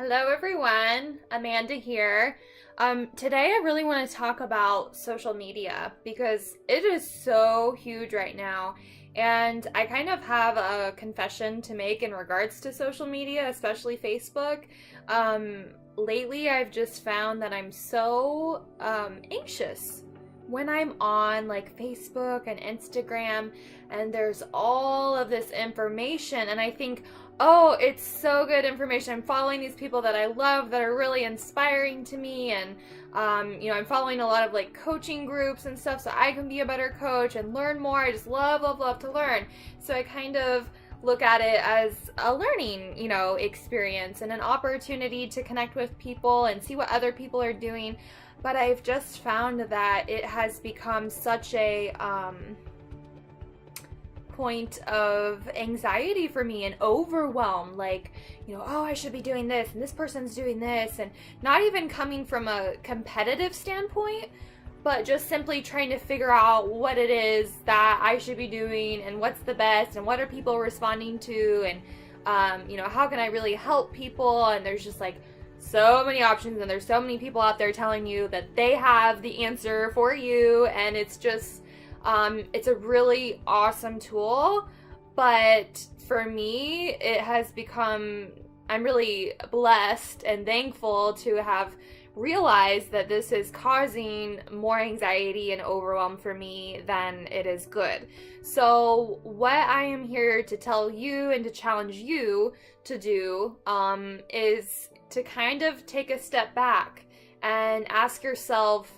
Hello, everyone. Amanda here. Today, I really want to talk about social media because it is so huge right now. And I kind of have a confession to make in regards to social media, especially Facebook. Lately, I've just found that I'm so anxious when I'm on like Facebook and Instagram, and there's all of this information, and I think, oh, it's so good information. I'm following these people that I love that are really inspiring to me, and I'm following a lot of like coaching groups and stuff so I can be a better coach and learn more. I just love to learn. So I kind of look at it as a learning, experience and an opportunity to connect with people and see what other people are doing. But I've just found that it has become such a point of anxiety for me and overwhelm, like, oh, I should be doing this and this person's doing this, and not even coming from a competitive standpoint, but just simply trying to figure out what it is that I should be doing and what's the best and what are people responding to, and how can I really help people. And there's just like so many options, and there's so many people out there telling you that they have the answer for you, and it's just it's a really awesome tool. But for me, it has become, I'm really blessed and thankful to have realized that this is causing more anxiety and overwhelm for me than it is good. So what I am here to tell you and to challenge you to do is to kind of take a step back and ask yourself,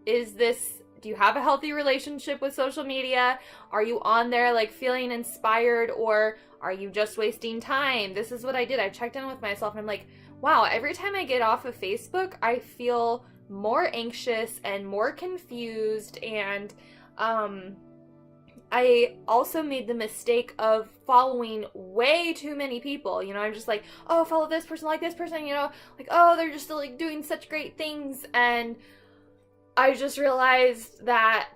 do you have a healthy relationship with social media? Are you on there like feeling inspired, or are you just wasting time? This is what I did. I checked in with myself and I'm like, wow, every time I get off of Facebook, I feel more anxious and more confused. And I also made the mistake of following way too many people. I'm just like, oh, follow this person, like this person, like, oh, they're just like doing such great things. And I just realized that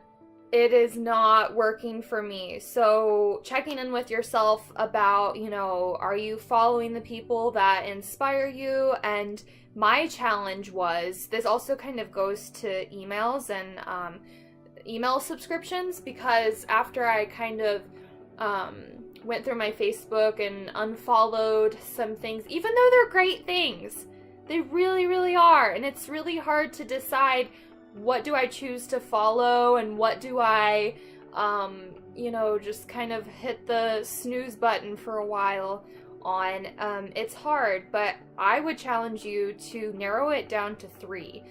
it is not working for me. So checking in with yourself about, are you following the people that inspire you? And my challenge was, this also kind of goes to emails and email subscriptions, because after I kind of went through my Facebook and unfollowed some things, even though they're great things, they really, really are. And it's really hard to decide, what do I choose to follow and what do I, just kind of hit the snooze button for a while on. It's hard, but I would challenge you to narrow it down to 3,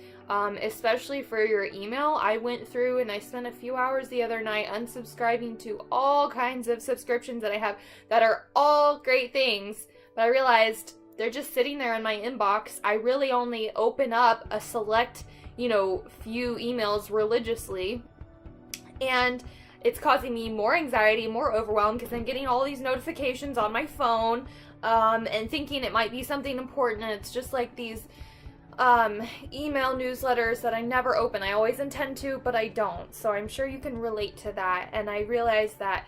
especially for your email. I went through and I spent a few hours the other night unsubscribing to all kinds of subscriptions that I have that are all great things, but I realized they're just sitting there in my inbox. I really only open up a select few emails religiously, and it's causing me more anxiety, more overwhelm, because I'm getting all these notifications on my phone, and thinking it might be something important, and it's just like these email newsletters that I never open. I always intend to, but I don't. So I'm sure you can relate to that. And I realized that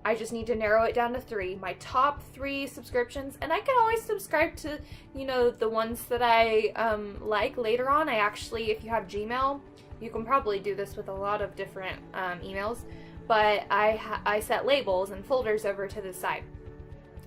I just need to narrow it down to 3, my top 3 subscriptions. And I can always subscribe to, the ones that I like later on. I actually, if you have Gmail, you can probably do this with a lot of different emails, but I set labels and folders over to the side.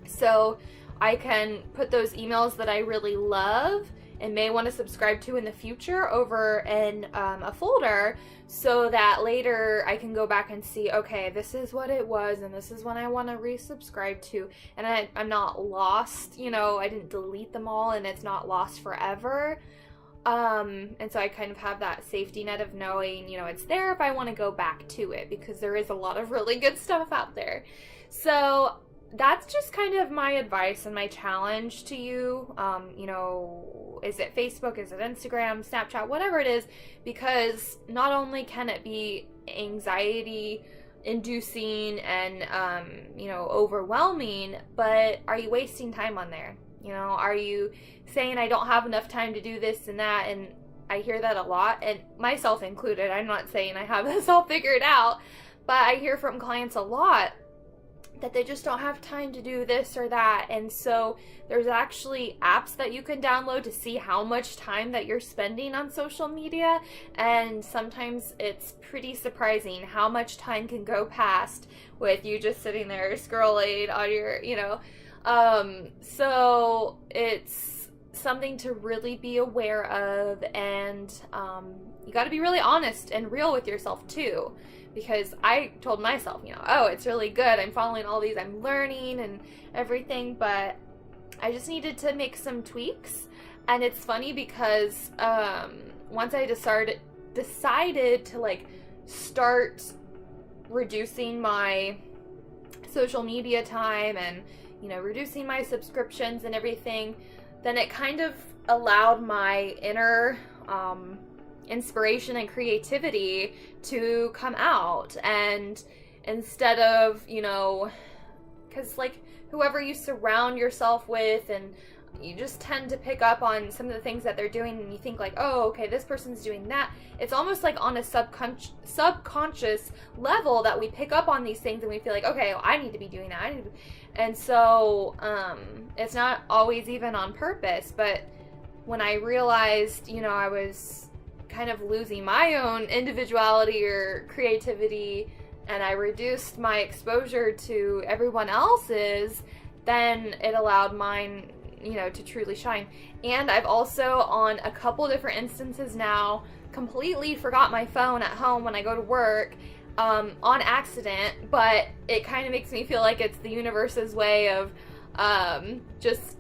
So I can put those emails that I really love and may want to subscribe to in the future over in a folder, so that later I can go back and see, okay, this is what it was and this is when I want to resubscribe to, and I'm not lost, I didn't delete them all and it's not lost forever. And so I kind of have that safety net of knowing, it's there if I want to go back to it, because there is a lot of really good stuff out there. So that's just kind of my advice and my challenge to you. Is it Facebook? Is it Instagram, Snapchat, whatever it is? Because not only can it be anxiety inducing and, overwhelming, but are you wasting time on there? Are you saying, I don't have enough time to do this and that? And I hear that a lot, and myself included. I'm not saying I have this all figured out, but I hear from clients a lot that they just don't have time to do this or that. And so there's actually apps that you can download to see how much time that you're spending on social media, and sometimes it's pretty surprising how much time can go past with you just sitting there scrolling on your, so it's something to really be aware of, and you got to be really honest and real with yourself too. Because I told myself, oh, it's really good. I'm following all these, I'm learning and everything, but I just needed to make some tweaks. And it's funny because once I decided to start reducing my social media time and, reducing my subscriptions and everything, then it kind of allowed my inner inspiration and creativity to come out. And instead of, because whoever you surround yourself with, and you just tend to pick up on some of the things that they're doing, and you think oh, okay, this person's doing that. It's almost on a subconscious level that we pick up on these things, and we feel okay, well, I need to be doing that. And so it's not always even on purpose. But when I realized, I was kind of losing my own individuality or creativity, and I reduced my exposure to everyone else's, then it allowed mine, to truly shine. And I've also, on a couple different instances now, completely forgot my phone at home when I go to work, on accident, but it kind of makes me feel like it's the universe's way of just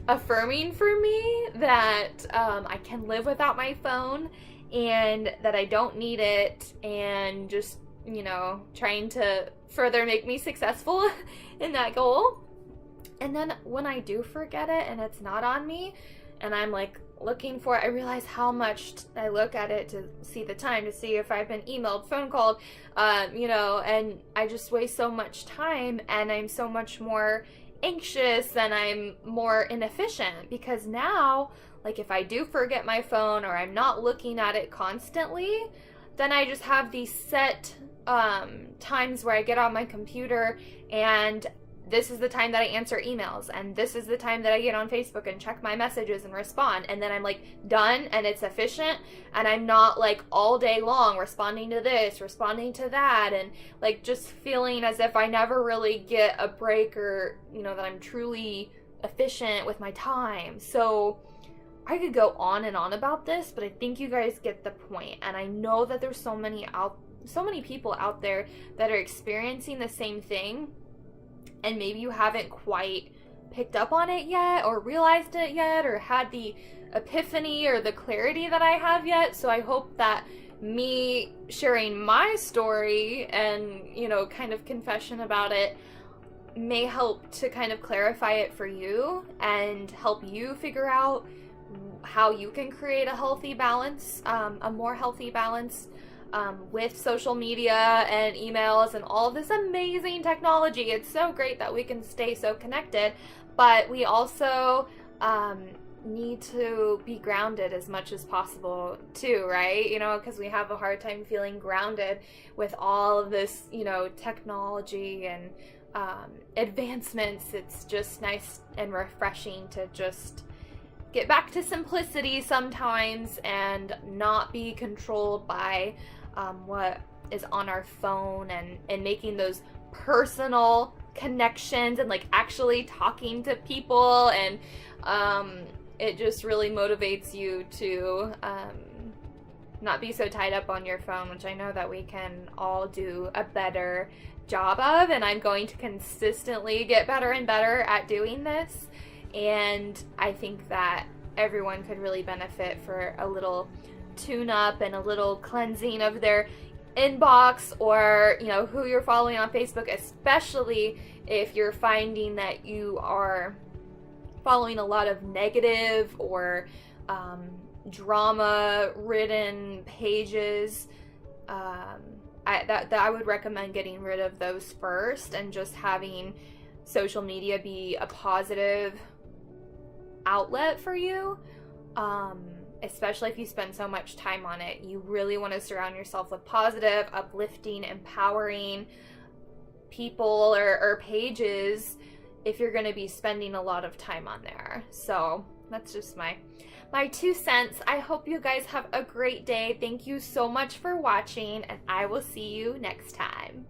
affirming for me that I can live without my phone, and that I don't need it, and just, trying to further make me successful in that goal. And then when I do forget it and it's not on me, and I'm looking for it, I realize how much I look at it to see the time, to see if I've been emailed, phone called, and I just waste so much time, and I'm so much more anxious, and I'm more inefficient, because now, if I do forget my phone, or I'm not looking at it constantly, then I just have these set times where I get on my computer, and this is the time that I answer emails, and this is the time that I get on Facebook and check my messages and respond, and then I'm done, and it's efficient, and I'm not all day long responding to this, responding to that, and just feeling as if I never really get a break, or that I'm truly efficient with my time. So I could go on and on about this, but I think you guys get the point. And I know that there's so many people out there that are experiencing the same thing, and maybe you haven't quite picked up on it yet, or realized it yet, or had the epiphany or the clarity that I have yet. So I hope that me sharing my story and, kind of confession about it may help to kind of clarify it for you, and help you figure out how you can create a healthy balance, a more healthy balance with social media and emails and all this amazing technology. It's so great that we can stay so connected, but we also need to be grounded as much as possible too, right? Because we have a hard time feeling grounded with all of this, technology and advancements. It's just nice and refreshing to just get back to simplicity sometimes, and not be controlled by what is on our phone, and making those personal connections, and actually talking to people, and it just really motivates you to not be so tied up on your phone, which I know that we can all do a better job of, and I'm going to consistently get better and better at doing this. And I think that everyone could really benefit for a little tune-up and a little cleansing of their inbox, or who you're following on Facebook, especially if you're finding that you are following a lot of negative or drama-ridden pages. I would recommend getting rid of those first, and just having social media be a positive outlet for you, especially if you spend so much time on it. You really want to surround yourself with positive, uplifting, empowering people or pages if you're going to be spending a lot of time on there. So that's just my 2 cents. I hope you guys have a great day. Thank you so much for watching, and I will see you next time.